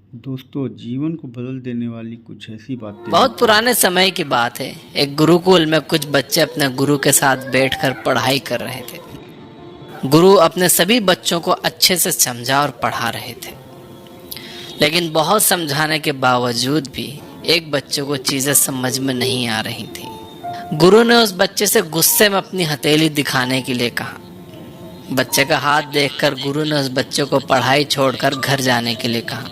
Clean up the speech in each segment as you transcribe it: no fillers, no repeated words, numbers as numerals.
दोस्तों, जीवन को बदल देने वाली कुछ ऐसी बातें बहुत होती हैं। पुराने समय की बात है। एक गुरुकुल में कुछ बच्चे अपने गुरु के साथ बैठकर पढ़ाई कर रहे थे। गुरु अपने सभी बच्चों को अच्छे से समझा और पढ़ा रहे थे, लेकिन बहुत समझाने के बावजूद भी एक बच्चे को चीजें समझ में नहीं आ रही थी। गुरु ने उस बच्चे से गुस्से में अपनी हथेली दिखाने के लिए कहा। बच्चे का हाथ देखकर गुरु ने उस बच्चे को पढ़ाई छोड़कर घर जाने के लिए कहा,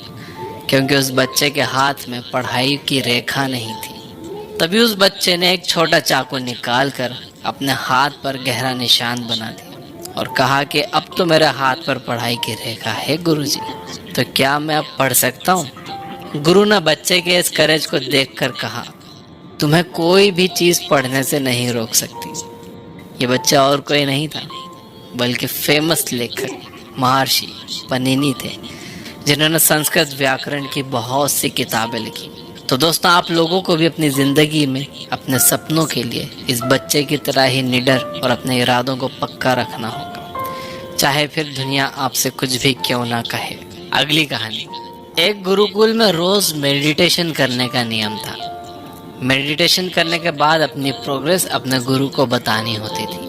क्योंकि उस बच्चे के हाथ में पढ़ाई की रेखा नहीं थी। तभी उस बच्चे ने एक छोटा चाकू निकालकर अपने हाथ पर गहरा निशान बना दिया और कहा कि अब तो मेरे हाथ पर पढ़ाई की रेखा है गुरुजी, तो क्या मैं अब पढ़ सकता हूँ? गुरु ने बच्चे के इस करेज को देखकर कहा, तुम्हें कोई भी चीज पढ़ने से नहीं रोक सकती। ये बच्चा और कोई नहीं था, बल्कि फेमस लेखक महर्षि पनिनी थे, जिन्होंने संस्कृत व्याकरण की बहुत सी किताबें लिखी। तो दोस्तों, आप लोगों को भी अपनी जिंदगी में अपने सपनों के लिए इस बच्चे की तरह ही निडर और अपने इरादों को पक्का रखना होगा, चाहे फिर दुनिया आपसे कुछ भी क्यों ना कहे। अगली कहानी। एक गुरुकुल में रोज मेडिटेशन करने का नियम था। मेडिटेशन करने के बाद अपनी प्रोग्रेस अपने गुरु को बतानी होती थी।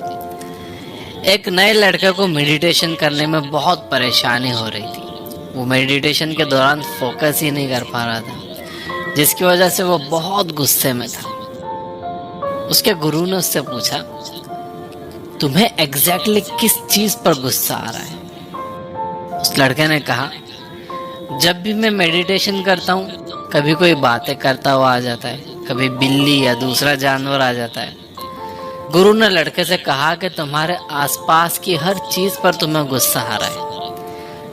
एक नए लड़के को मेडिटेशन करने में बहुत परेशानी हो रही थी। वो मेडिटेशन के दौरान फोकस ही नहीं कर पा रहा था, जिसकी वजह से वो बहुत गुस्से में था। उसके गुरु ने उससे पूछा, तुम्हें एग्जैक्टली किस चीज पर गुस्सा आ रहा है? उस लड़के ने कहा, जब भी मैं मेडिटेशन करता हूँ, कभी कोई बातें करता हुआ आ जाता है, कभी बिल्ली या दूसरा जानवर आ जाता है। गुरु ने लड़के से कहा कि तुम्हारे आसपास की हर चीज पर तुम्हें गुस्सा आ रहा है,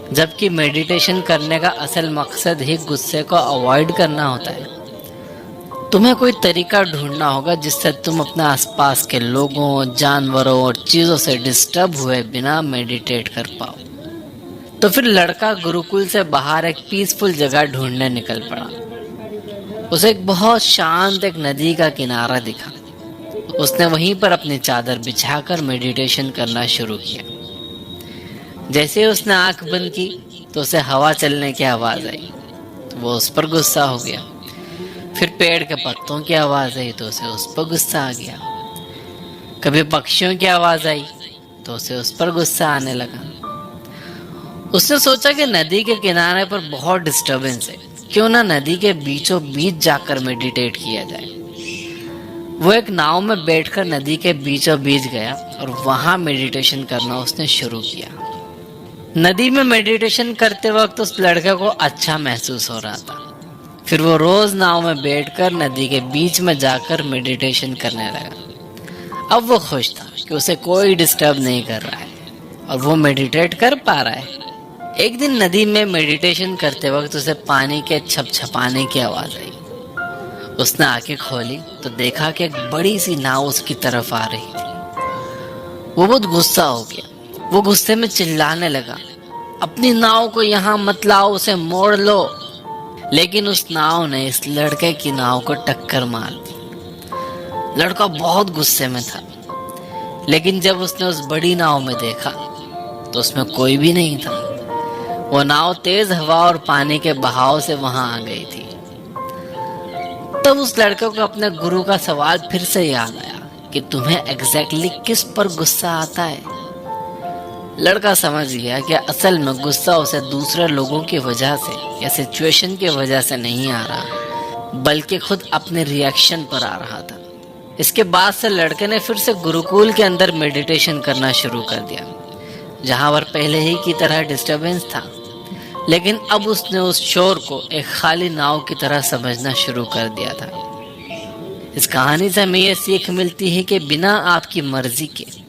जबकि मेडिटेशन करने का असल मकसद ही गुस्से को अवॉइड करना होता है। तुम्हें कोई तरीका ढूंढना होगा जिससे तुम अपने आसपास के लोगों, जानवरों और चीजों से डिस्टर्ब हुए बिना मेडिटेट कर पाओ। तो फिर लड़का गुरुकुल से बाहर एक पीसफुल जगह ढूंढने निकल पड़ा। उसे एक बहुत शांत एक नदी का किनारा दिखा। उसने वहीं पर अपनी चादर बिछाकर मेडिटेशन करना शुरू किया। जैसे ही उसने आंख बंद की तो उसे हवा चलने की आवाज आई, तो वो उस पर गुस्सा हो गया। फिर पेड़ के पत्तों की आवाज आई तो उसे उस पर गुस्सा आ गया। कभी पक्षियों की आवाज आई तो उसे उस पर गुस्सा आने लगा। उसने सोचा कि नदी के किनारे पर बहुत डिस्टरबेंस है, क्यों ना नदी के बीचों बीच जाकर मेडिटेट किया जाए। वो एक नाव में बैठकर नदी के बीचों बीच गया और वहां मेडिटेशन करना उसने शुरू किया। नदी में मेडिटेशन करते वक्त उस लड़के को अच्छा महसूस हो रहा था। फिर वो रोज नाव में बैठकर नदी के बीच में जाकर मेडिटेशन करने लगा। अब वो खुश था कि उसे कोई डिस्टर्ब नहीं कर रहा है और वो मेडिटेट कर पा रहा है। एक दिन नदी में मेडिटेशन करते वक्त उसे पानी के छपछपाने की आवाज आई। उसने आंखें खोली तो देखा कि एक बड़ी सी नाव उसकी तरफ आ रही थी। वो बहुत गुस्सा हो गया। वो गुस्से में चिल्लाने लगा, अपनी नाव को यहाँ मत लाओ, उसे मोड़ लो। लेकिन उस नाव ने इस लड़के की नाव को टक्कर मार दी। लड़का बहुत गुस्से में था, लेकिन जब उसने उस बड़ी नाव में देखा तो उसमें कोई भी नहीं था। वो नाव तेज हवा और पानी के बहाव से वहां आ गई थी। तब उस लड़के को अपने गुरु का सवाल फिर से याद आया कि तुम्हें एग्जैक्टली किस पर गुस्सा आता है। लड़का समझ गया कि असल में गुस्सा उसे दूसरे लोगों की वजह से या सिचुएशन की वजह से नहीं आ रहा, बल्कि खुद अपने रिएक्शन पर आ रहा था। इसके बाद से लड़के ने फिर से गुरुकुल के अंदर मेडिटेशन करना शुरू कर दिया, जहां पर पहले ही की तरह डिस्टरबेंस था, लेकिन अब उसने उस शोर को एक खाली नाव की तरह समझना शुरू कर दिया था। इस कहानी से हमें यह सीख मिलती है कि बिना आपकी मर्जी के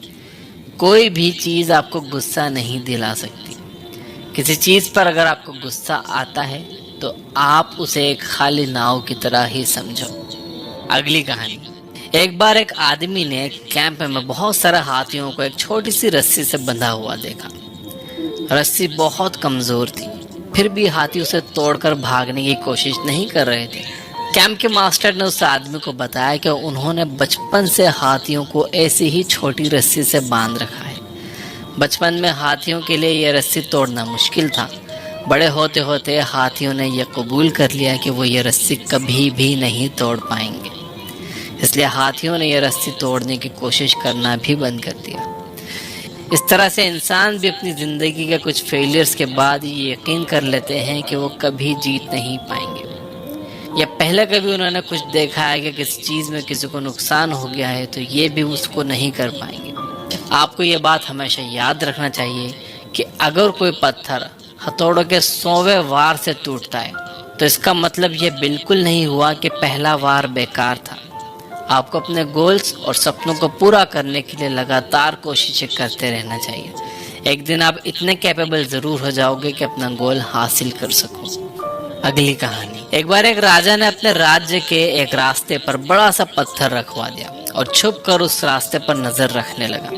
कोई भी चीज आपको गुस्सा नहीं दिला सकती। किसी चीज पर अगर आपको गुस्सा आता है तो आप उसे एक खाली नाव की तरह ही समझो। अगली कहानी। एक बार एक आदमी ने एक कैंप में बहुत सारे हाथियों को एक छोटी सी रस्सी से बंधा हुआ देखा। रस्सी बहुत कमजोर थी, फिर भी हाथी उसे तोड़कर भागने की कोशिश नहीं कर रहे थे। कैंप के मास्टर ने उस आदमी को बताया कि उन्होंने बचपन से हाथियों को ऐसी ही छोटी रस्सी से बांध रखा है। बचपन में हाथियों के लिए यह रस्सी तोड़ना मुश्किल था, बड़े होते होते हाथियों ने यह कबूल कर लिया कि वो ये रस्सी कभी भी नहीं तोड़ पाएंगे, इसलिए हाथियों ने यह रस्सी तोड़ने की कोशिश करना भी बंद कर दिया। इस तरह से इंसान भी अपनी ज़िंदगी के कुछ फेलियर्स के बाद ये यकीन कर लेते हैं कि वो कभी जीत नहीं पाएंगे, या पहले कभी उन्होंने कुछ देखा है कि किसी चीज़ में किसी को नुकसान हो गया है तो ये भी उसको नहीं कर पाएंगे। आपको ये बात हमेशा याद रखना चाहिए कि अगर कोई पत्थर हथौड़ों के 100वें वार से टूटता है तो इसका मतलब ये बिल्कुल नहीं हुआ कि पहला वार बेकार था। आपको अपने गोल्स और सपनों को पूरा करने के लिए लगातार कोशिशें करते रहना चाहिए। एक दिन आप इतने कैपेबल ज़रूर हो जाओगे कि अपना गोल हासिल कर सको। अगली कहानी। एक बार एक राजा ने अपने राज्य के एक रास्ते पर बड़ा सा पत्थर रखवा दिया और छुप कर उस रास्ते पर नजर रखने लगा।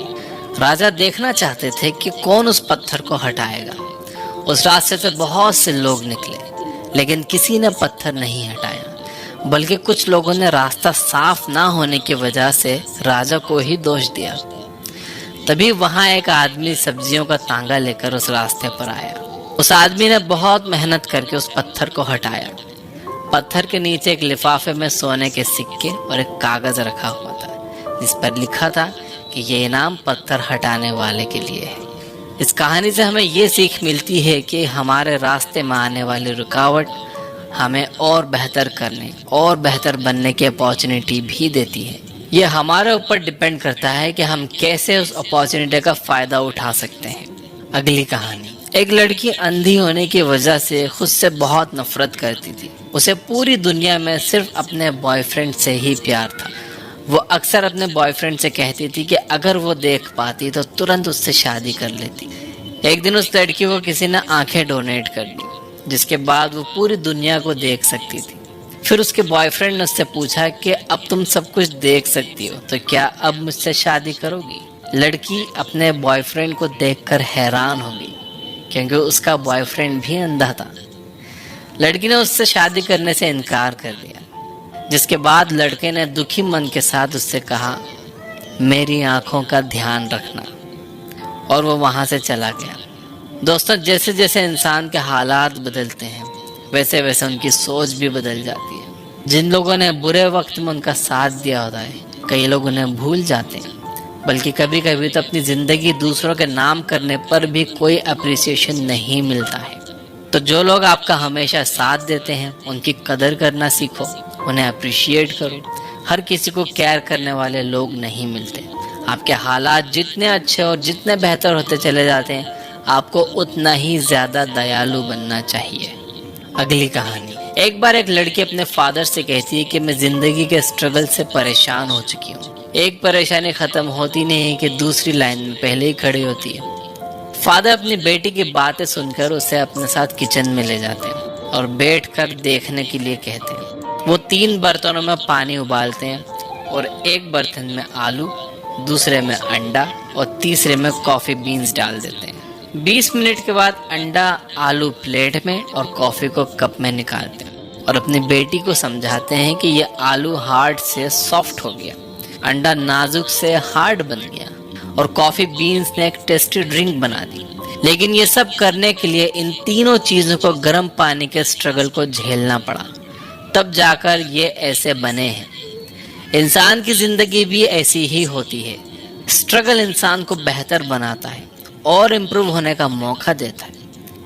राजा देखना चाहते थे कि कौन उस पत्थर को हटाएगा। उस रास्ते से बहुत से लोग निकले, लेकिन किसी ने पत्थर नहीं हटाया, बल्कि कुछ लोगों ने रास्ता साफ ना होने की वजह से राजा को ही दोष दिया। तभी वहां एक आदमी सब्जियों का तांगा लेकर उस रास्ते पर आया। उस आदमी ने बहुत मेहनत करके उस पत्थर को हटाया। पत्थर के नीचे एक लिफाफे में सोने के सिक्के और एक कागज रखा हुआ था, जिस पर लिखा था कि ये इनाम पत्थर हटाने वाले के लिए है। इस कहानी से हमें ये सीख मिलती है कि हमारे रास्ते में आने वाली रुकावट हमें और बेहतर करने और बेहतर बनने की अपॉर्चुनिटी भी देती है। ये हमारे ऊपर डिपेंड करता है कि हम कैसे उस अपॉर्चुनिटी का फ़ायदा उठा सकते हैं। अगली कहानी। एक लड़की अंधी होने की वजह से खुद से बहुत नफरत करती थी। उसे पूरी दुनिया में सिर्फ अपने बॉयफ्रेंड से ही प्यार था। वो अक्सर अपने बॉयफ्रेंड से कहती थी कि अगर वो देख पाती तो तुरंत उससे शादी कर लेती। एक दिन उस लड़की को किसी ने आंखें डोनेट कर दी, जिसके बाद वो पूरी दुनिया को देख सकती थी। फिर उसके बॉयफ्रेंड ने उससे पूछा कि अब तुम सब कुछ देख सकती हो तो क्या अब मुझसे शादी करोगी? लड़की अपने बॉयफ्रेंड को देखकर हैरान हो गई, क्योंकि उसका बॉयफ्रेंड भी अंधा था। लड़की ने उससे शादी करने से इनकार कर दिया, जिसके बाद लड़के ने दुखी मन के साथ उससे कहा, मेरी आंखों का ध्यान रखना, और वो वहां से चला गया। दोस्तों, जैसे जैसे इंसान के हालात बदलते हैं वैसे वैसे उनकी सोच भी बदल जाती है। जिन लोगों ने बुरे वक्त में उनका साथ दिया होता है, कई लोग उन्हें भूल जाते हैं, बल्कि कभी कभी तो अपनी ज़िंदगी दूसरों के नाम करने पर भी कोई अप्रिसिएशन नहीं मिलता है। तो जो लोग आपका हमेशा साथ देते हैं उनकी कदर करना सीखो, उन्हें अप्रिशिएट करो। हर किसी को केयर करने वाले लोग नहीं मिलते। आपके हालात जितने अच्छे और जितने बेहतर होते चले जाते हैं, आपको उतना ही ज़्यादा दयालु बनना चाहिए। अगली कहानी। एक बार एक लड़की अपने फादर से कहती है कि मैं ज़िंदगी के स्ट्रगल से परेशान हो चुकी हूँ। एक परेशानी ख़त्म होती नहीं है कि दूसरी लाइन में पहले ही खड़ी होती है। फादर अपनी बेटी की बातें सुनकर उसे अपने साथ किचन में ले जाते हैं और बैठकर देखने के लिए कहते हैं। वो 3 बर्तनों में पानी उबालते हैं और एक बर्तन में आलू, दूसरे में अंडा और तीसरे में कॉफ़ी बीन्स डाल देते हैं। 20 मिनट के बाद अंडा आलू प्लेट में और कॉफ़ी को कप में निकालते हैं और अपनी बेटी को समझाते हैं कि ये आलू हार्ड से सॉफ्ट हो गया, अंडा नाजुक से हार्ड बन गया और कॉफ़ी बीन्स ने एक टेस्टी ड्रिंक बना दी। लेकिन ये सब करने के लिए इन तीनों चीज़ों को गर्म पानी के स्ट्रगल को झेलना पड़ा, तब जाकर ये ऐसे बने हैं। इंसान की ज़िंदगी भी ऐसी ही होती है। स्ट्रगल इंसान को बेहतर बनाता है और इम्प्रूव होने का मौका देता है।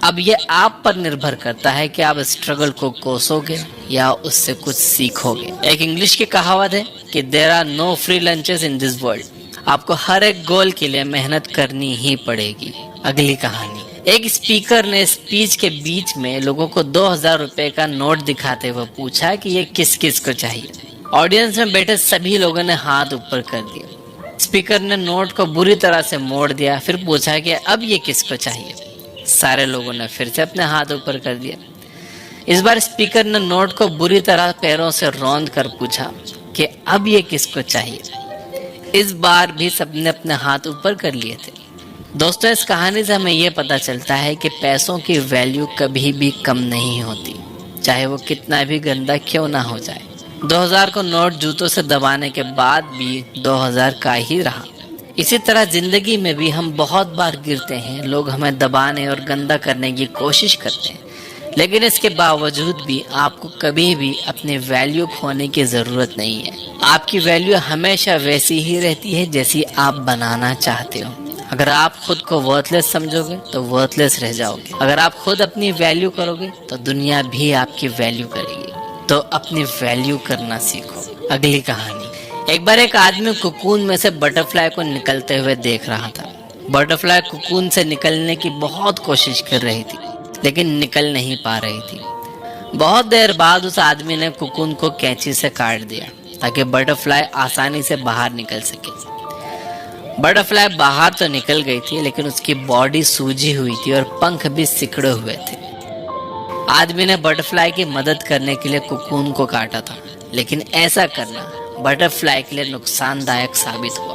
अब ये आप पर निर्भर करता है कि आप स्ट्रगल को कोसोगे या उससे कुछ सीखोगे। एक इंग्लिश की कहावत है कि there are no free lunches in this world. आपको हर एक गोल के लिए मेहनत करनी ही पड़ेगी। अगली कहानी। एक स्पीकर ने स्पीच के बीच में लोगों को 2000 रुपए का नोट दिखाते हुए पूछा कि ये किस किस को चाहिए। ऑडियंस में बैठे सभी लोगों ने हाथ ऊपर कर दिया। स्पीकर ने नोट को बुरी तरह से मोड़ दिया, फिर पूछा कि अब ये किसको चाहिए। सारे लोगों ने फिर से अपने हाथ ऊपर कर दिया। इस बार स्पीकर ने नोट को बुरी तरह पैरों से रौंद कर पूछा कि अब ये किसको चाहिए। इस बार भी सबने अपने हाथ ऊपर कर लिए थे। दोस्तों, इस कहानी से हमें ये पता चलता है कि पैसों की वैल्यू कभी भी कम नहीं होती, चाहे वो कितना भी गंदा क्यों ना हो जाए। 2000 को नोट जूतों से दबाने के बाद भी 2000 का ही रहा। इसी तरह जिंदगी में भी हम बहुत बार गिरते हैं, लोग हमें दबाने और गंदा करने की कोशिश करते हैं, लेकिन इसके बावजूद भी आपको कभी भी अपनी वैल्यू खोने की ज़रूरत नहीं है। आपकी वैल्यू हमेशा वैसी ही रहती है जैसी आप बनाना चाहते हो। अगर आप खुद को वर्थलेस समझोगे तो वर्थलेस रह जाओगे। अगर आप खुद अपनी वैल्यू करोगे तो दुनिया भी आपकी वैल्यू करेगी। तो अपनी वैल्यू करना सीखो। अगली कहानी। एक बार एक आदमी कुकून में से बटरफ्लाई को निकलते हुए देख रहा था। बटरफ्लाई कुकून से निकलने की बहुत कोशिश कर रही थी, लेकिन निकल नहीं पा रही थी। बहुत देर बाद उस आदमी ने कुकून को कैंची से काट दिया ताकि बटरफ्लाई आसानी से बाहर निकल सके। बटरफ्लाई बाहर तो निकल गई थी, लेकिन उसकी बॉडी सूजी हुई थी और पंख भी सिकुड़े हुए थे। आदमी ने बटरफ्लाई की मदद करने के लिए कुकून को काटा था, लेकिन ऐसा करना बटरफ्लाई के लिए नुकसानदायक साबित हुआ।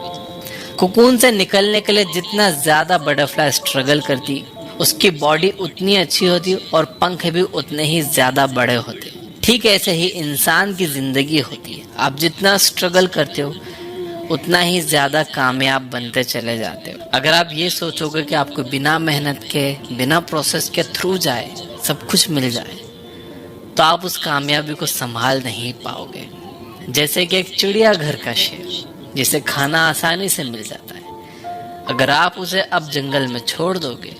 कुकून से निकलने के लिए जितना ज्यादा बटरफ्लाई स्ट्रगल करती, उसकी बॉडी उतनी अच्छी होती और पंख भी उतने ही ज्यादा बड़े होते। ठीक ऐसे ही इंसान की जिंदगी होती है। आप जितना स्ट्रगल करते हो उतना ही ज्यादा कामयाब बनते चले जाते हो। अगर आप ये सोचोगे कि आपको बिना मेहनत के, बिना प्रोसेस के थ्रू जाए सब कुछ मिल जाए, तो आप उस कामयाबी को संभाल नहीं पाओगे। जैसे कि एक चिड़ियाघर का शेर जिसे खाना आसानी से मिल जाता है, अगर आप उसे अब जंगल में छोड़ दोगे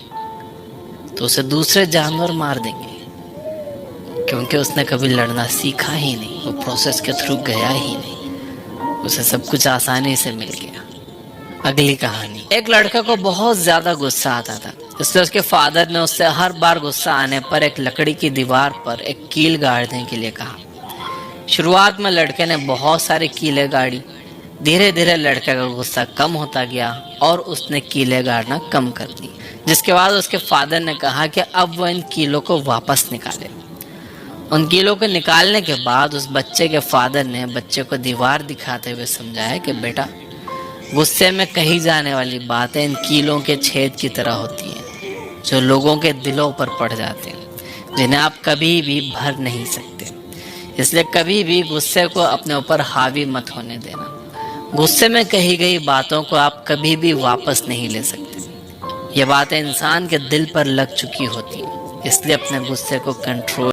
तो उसे दूसरे जानवर मार देंगे, क्योंकि उसने कभी लड़ना सीखा ही नहीं, वो प्रोसेस के थ्रू गया ही नहीं, उसे सब कुछ आसानी से मिल गया। अगली कहानी। एक लड़का को बहुत ज्यादा गुस्सा आता था, इसलिए उसके फादर ने उससे हर बार गुस्सा आने पर एक लकड़ी की दीवार पर एक कील गाड़ने के लिए कहा। शुरुआत में लड़के ने बहुत सारी कीलें गाड़ी। धीरे धीरे लड़के का गुस्सा कम होता गया और उसने कीलें गाड़ना कम कर दी, जिसके बाद उसके फादर ने कहा कि अब वह इन कीलों को वापस निकाले। उन कीलों को निकालने के बाद उस बच्चे के फादर ने बच्चे को दीवार दिखाते हुए समझाया कि बेटा, गुस्से में कही जाने वाली बातें इन कीलों के छेद की तरह होती हैं, जो लोगों के दिलों पर पड़ जाते हैं, जिन्हें आप कभी भी भर नहीं सकते। इसलिए कभी भी गुस्से को अपने ऊपर हावी मत होने देना। गुस्से में कही गई बातों को आप कभी भी वापस नहीं ले सकते। ये बातें इंसान के दिल पर लग चुकी होती हैं, इसलिए अपने गुस्से को कंट्रोल